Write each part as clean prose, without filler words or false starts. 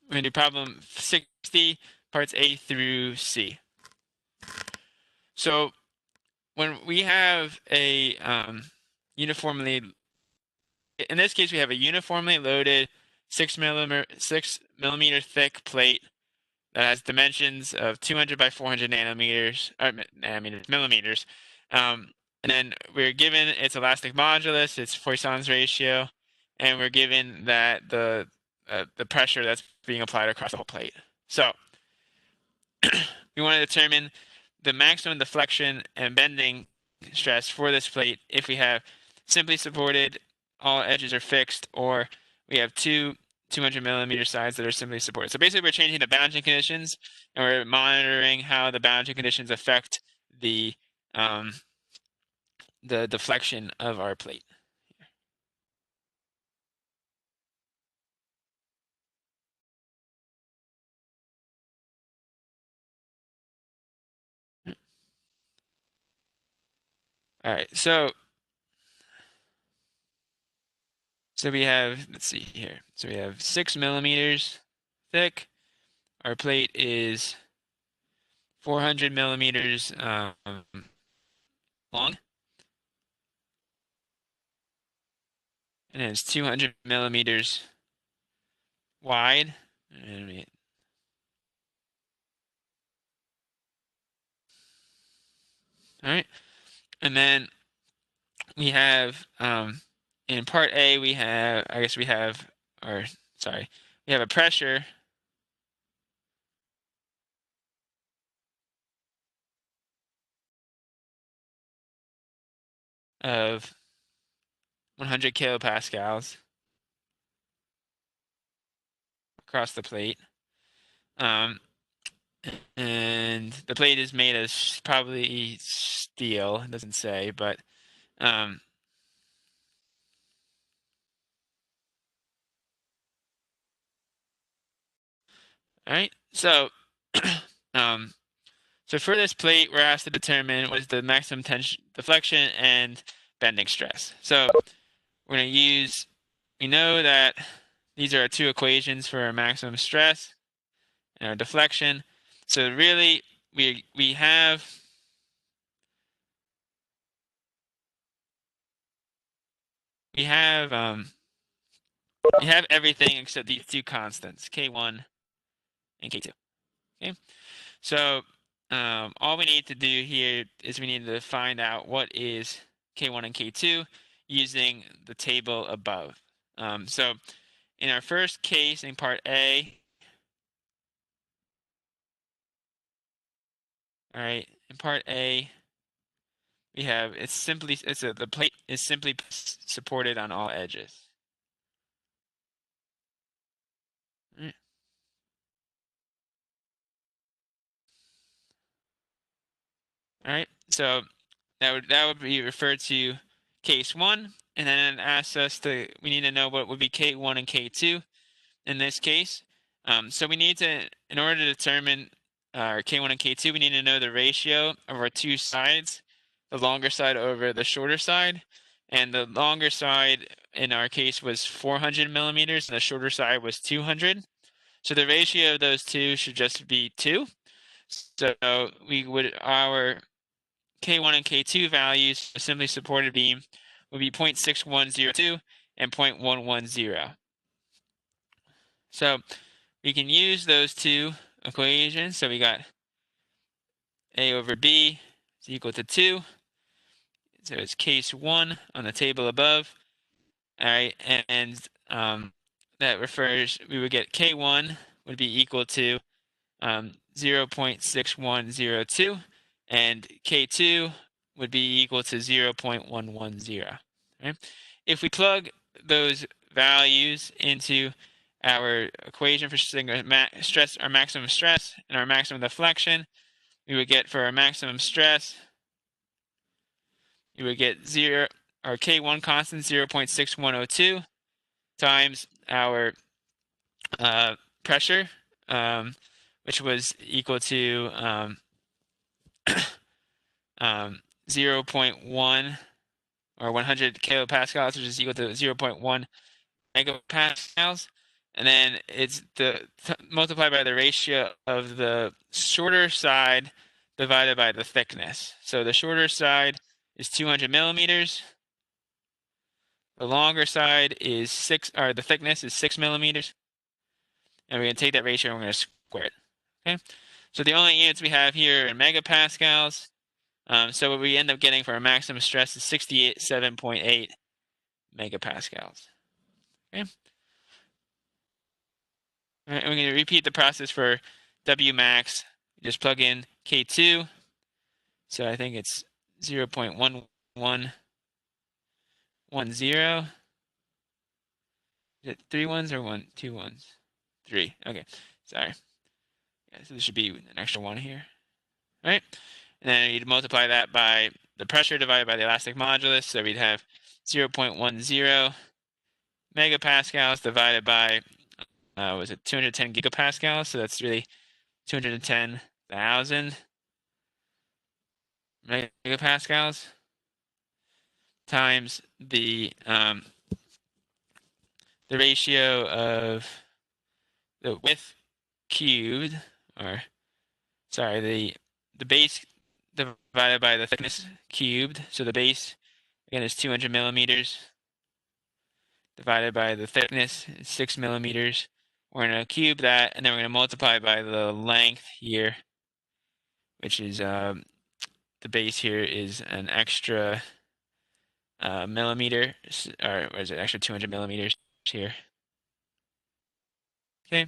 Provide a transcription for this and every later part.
we're going to do problem 60, parts A through C. So when we have a uniformly, in this case, we have a uniformly loaded 6 millimeter thick plate that has dimensions of 200 by 400 nanometers, or millimeters. And then we're given its elastic modulus, its Poisson's ratio, and we're given that the pressure that's being applied across the whole plate. So we want to determine the maximum deflection and bending stress for this plate if we have simply supported, all edges are fixed, or we have two 200 millimeter sides that are simply supported. So basically we're changing the boundary conditions and we're monitoring how the boundary conditions affect the deflection of our plate. All right, so we have, let's see here. So we have 6 millimeters thick. Our plate is 400 millimeters long, and it's 200 millimeters wide. All right, and then we have in part A we have, we have a pressure of 100 kilopascals across the plate. And the plate is made of probably steel, it doesn't say, but all right, so so for this plate, we're asked to determine what is the maximum tension, deflection, and bending stress. So we're going to use, we know that these are our two equations for our maximum stress and our deflection. So really, we have everything except these two constants, K1 and K2. Okay, so all we need to do here is we need to find out what is K1 and K2 using the table above. So in our first case, in part A, all right, in part A, we have the plate is simply supported on all edges. All right, so that would be referred to case 1, and then it asks us we need to know what would be K1 and K2 in this case. So we need to, in order to determine our K1 and K2, we need to know the ratio of our two sides, the longer side over the shorter side, and the longer side in our case was 400 millimeters, and the shorter side was 200. So the ratio of those two should just be 2. So our K1 and K2 values for simply supported beam would be 0.6102 and 0.110. So we can use those two equations. So we got A over B is equal to 2. So it's case 1 on the table above. All right, and that refers, we would get K1 would be equal to 0.6102, and K2 would be equal to 0.110. Right? If we plug those values into our equation for stress, our maximum stress and our maximum deflection, we would get for our maximum stress, we would get our K1 constant 0.6102 times our pressure, which was equal to 0.1 or 100 kilopascals, which is equal to 0.1 megapascals. and then it's multiplied by the ratio of the shorter side divided by the thickness. So the shorter side is 200 millimeters. The longer side is the thickness is 6 millimeters. And we're going to take that ratio and we're going to square it. Okay. So the only units we have here are megapascals. So what we end up getting for our maximum stress is 67.8 megapascals. Okay. All right, and we're going to repeat the process for W max. Just plug in K2. So I think it's 0.1110. Is it 3 ones or 2 ones? 3. Okay, sorry. Yeah, so there should be an extra 1 here. All right, and then you'd multiply that by the pressure divided by the elastic modulus. So we'd have 0.10 megapascals divided by, was it 210 gigapascals? So that's really 210,000 megapascals times the ratio of the width cubed, or sorry, the base divided by the thickness cubed. So the base again is 200 millimeters divided by the thickness is 6 millimeters. We're going to cube that, and then we're going to multiply by the length here, which is the base here is an extra millimeter, or is it extra 200 millimeters here? Okay.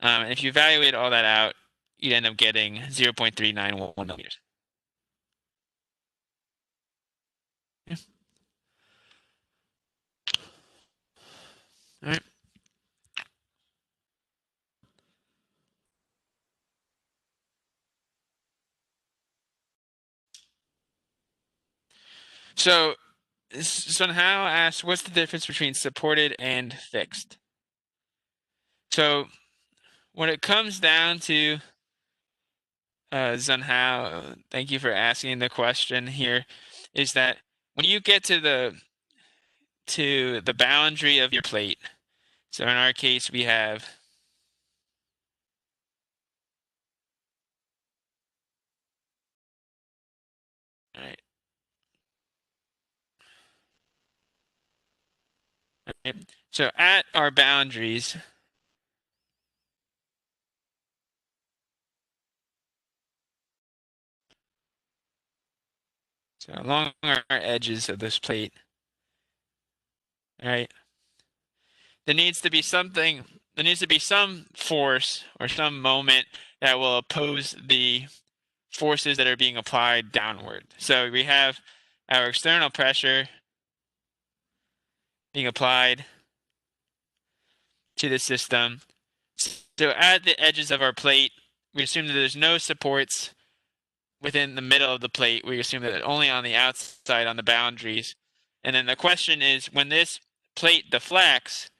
And if you evaluate all that out, you'd end up getting 0.391 millimeters. Yeah. All right. So somehow asks, what's the difference between supported and fixed? So when it comes down to Zunhao, thank you for asking the question here, is that when you get to the boundary of your plate, so in our case we have all right. Okay. So at our boundaries, so along our edges of this plate, all right, there needs to be some force or some moment that will oppose the forces that are being applied downward. So we have our external pressure being applied to the system. So at the edges of our plate, we assume that there's no supports within the middle of the plate. We assume that only on the outside, on the boundaries. And then the question is, when this plate deflects,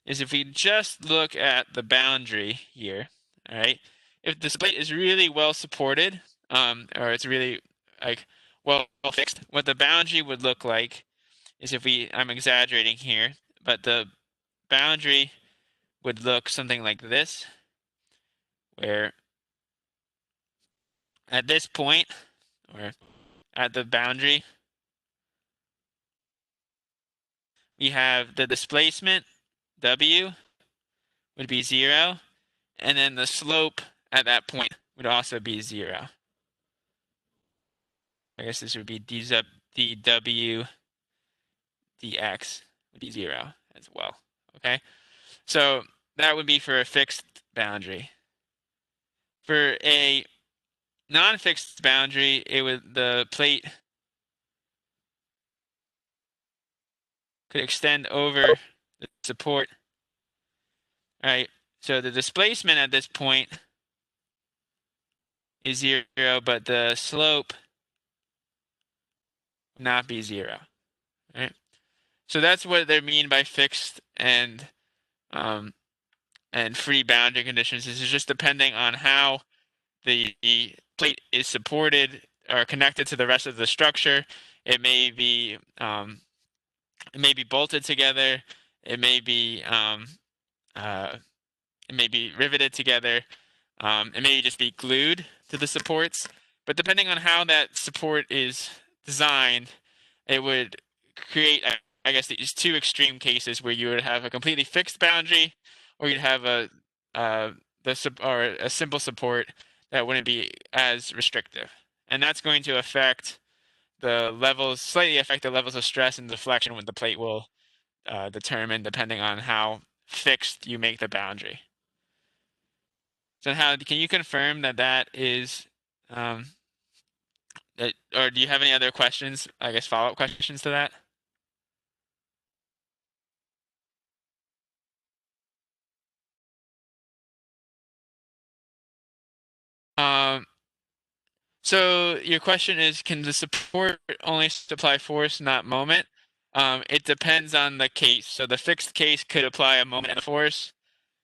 is if we just look at the boundary here, all right, if this plate is really well supported, or it's really like well fixed, what the boundary would look like is I'm exaggerating here, but the boundary would look something like this, where at this point, or at the boundary, we have the displacement, W, would be 0, and then the slope at that point would also be 0. I guess this would be dW dx would be 0 as well. Okay, so that would be for a fixed boundary. For a non-fixed boundary, the plate could extend over the support. All right, so the displacement at this point is 0, but the slope would not be 0. All right, so that's what they mean by fixed and free boundary conditions. This is just depending on how the plate is supported or connected to the rest of the structure. It may be bolted together. It may be it may be riveted together. It may just be glued to the supports. But depending on how that support is designed, it would create, I guess, these two extreme cases where you would have a completely fixed boundary, or you'd have a simple support that wouldn't be as restrictive, and that's going to slightly affect the levels of stress and deflection when the plate will determine depending on how fixed you make the boundary. So, how can you confirm that is um, or do you have any other questions? I guess follow-up questions to that. Um, so your question is, can the support only supply force, not moment? It depends on the case. So the fixed case could apply a moment and a force,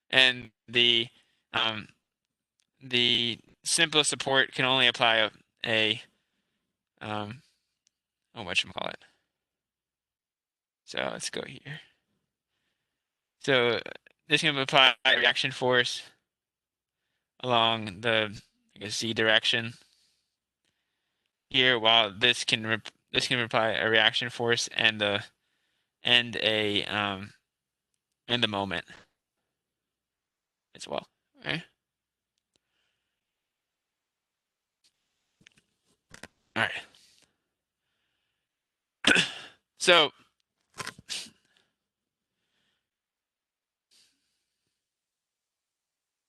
and um, the simple support can only apply a um, oh, whatchamacallit. So let's go here. So this can apply reaction force along the, I guess, z direction here, while this can apply a reaction force and a and a and the moment as well. Okay. All right. So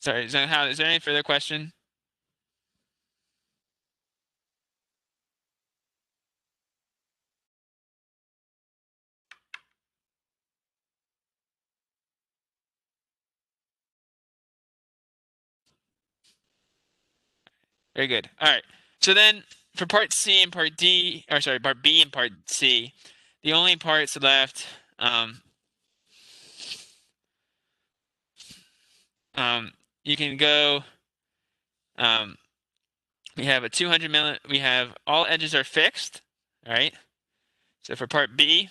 sorry, is there any further question? Very good. All right. So then for part C and part D, or sorry, part B and part C, the only parts left you can go we have a 200 we have all edges are fixed, all right? So for part B,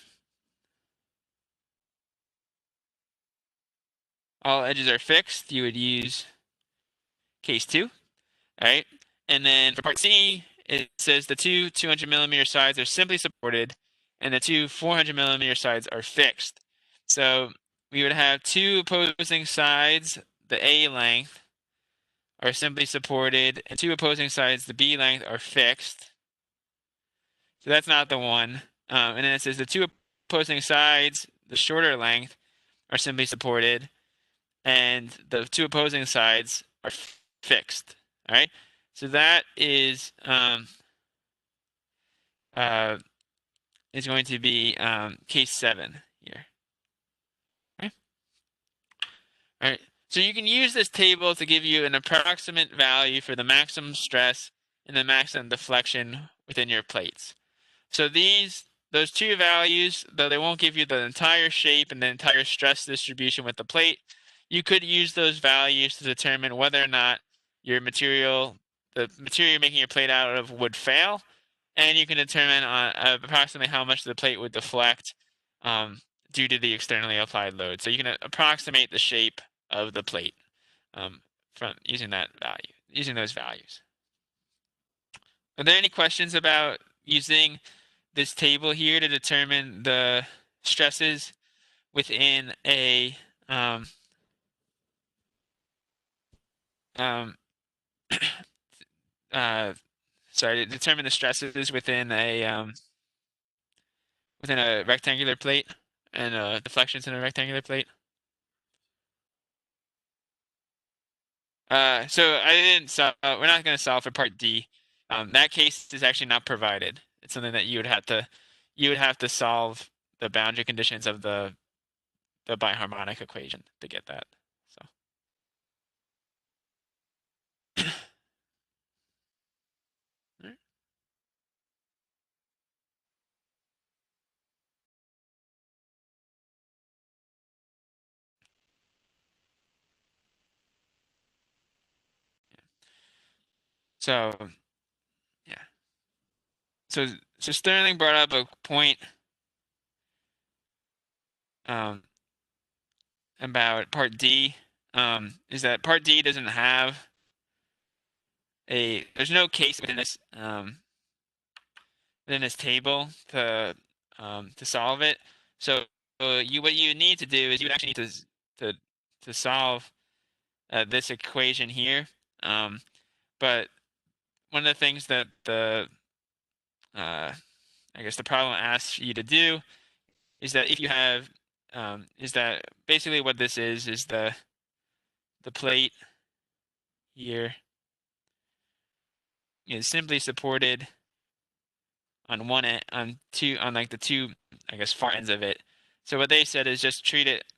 all edges are fixed, you would use case 2, all right? And then for part C, it says the two 200 millimeter sides are simply supported and the two 400 millimeter sides are fixed. So we would have two opposing sides, the A length, are simply supported, and two opposing sides, the B length, are fixed. So that's not the one. And then it says the two opposing sides, the shorter length, are simply supported, and the two opposing sides are fixed. All right. So that is going to be case 7 here. Okay. All right. So you can use this table to give you an approximate value for the maximum stress and the maximum deflection within your plates. So those two values, though they won't give you the entire shape and the entire stress distribution with the plate, you could use those values to determine whether or not the material you're making your plate out of would fail, and you can determine approximately how much the plate would deflect due to the externally applied load. So you can approximate the shape of the plate from using those values. Are there any questions about using this table here to determine the stresses within a to determine the stresses within a rectangular plate and deflections in a rectangular plate. So I didn't solve. We're not going to solve for part D. That case is actually not provided. It's something that you would have to solve the boundary conditions of the biharmonic equation to get that. So. So yeah. So Sterling brought up a point about part D. is that part D doesn't have there's no case within this table to solve it. So what you need to do is you would actually need to solve this equation here. But one of the things that I guess the problem asks you to do is that if you have is that basically what this is the plate here is simply supported on one end, on like the two, I guess, far ends of it. So what they said is just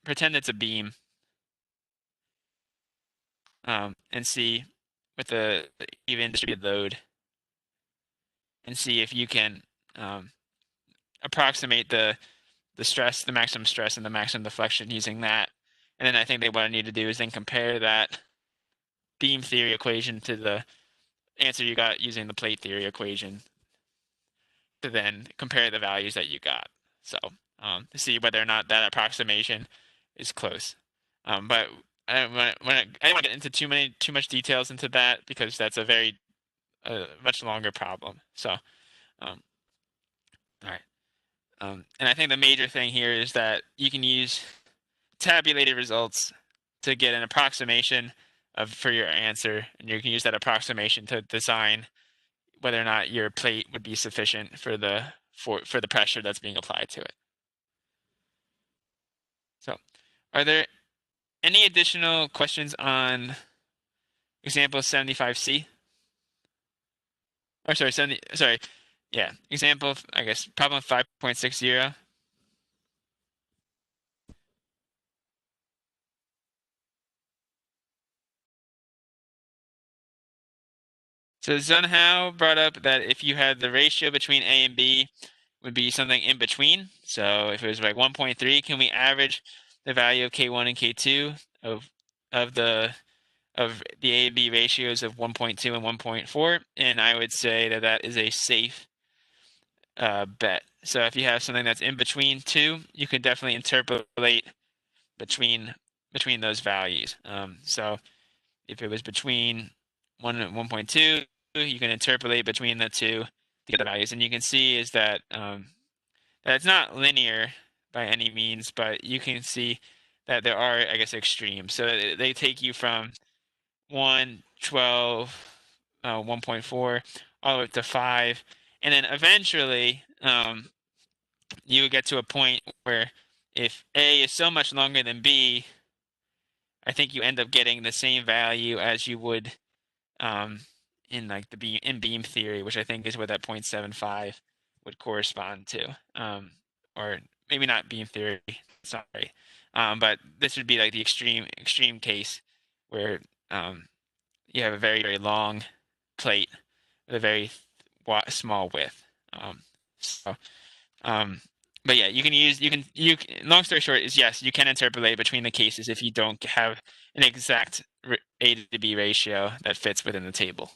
pretend it's a beam, and see with the even distributed load, and see if you can approximate the stress, the maximum stress, and the maximum deflection using that. And then I think what I need to do is then compare that beam theory equation to the answer you got using the plate theory equation to then compare the values that you got. So to see whether or not that approximation is close. But I don't want to get into too much details into that because that's a very much longer problem. So, all right. And I think the major thing here is that you can use tabulated results to get an approximation for your answer, and you can use that approximation to design whether or not your plate would be sufficient for the pressure that's being applied to it. So, are there any additional questions on example 75C? Or sorry, yeah, example, I guess, problem 5.60. So Zunhao brought up that if you had the ratio between A and B would be something in between. So if it was like 1.3, can we average the value of K1 and K2 of the A and B ratios of 1.2 and 1.4? And I would say that is a safe bet. So if you have something that's in between two, you can definitely interpolate between those values. So if it was between 1 and 1.2, you can interpolate between the two to get the values. And you can see is that that it's not linear by any means, but you can see that there are, I guess, extremes. So they take you from 1, 12, 1.4, all the way up to 5. And then eventually you would get to a point where if A is so much longer than B, I think you end up getting the same value as you would in like in beam theory, which I think is what that 0.75 would correspond to. Or maybe not beam theory, sorry. But this would be like the extreme case where you have a very, very long plate with a very small width. But yeah, long story short is yes, you can interpolate between the cases if you don't have an exact A to B ratio that fits within the table.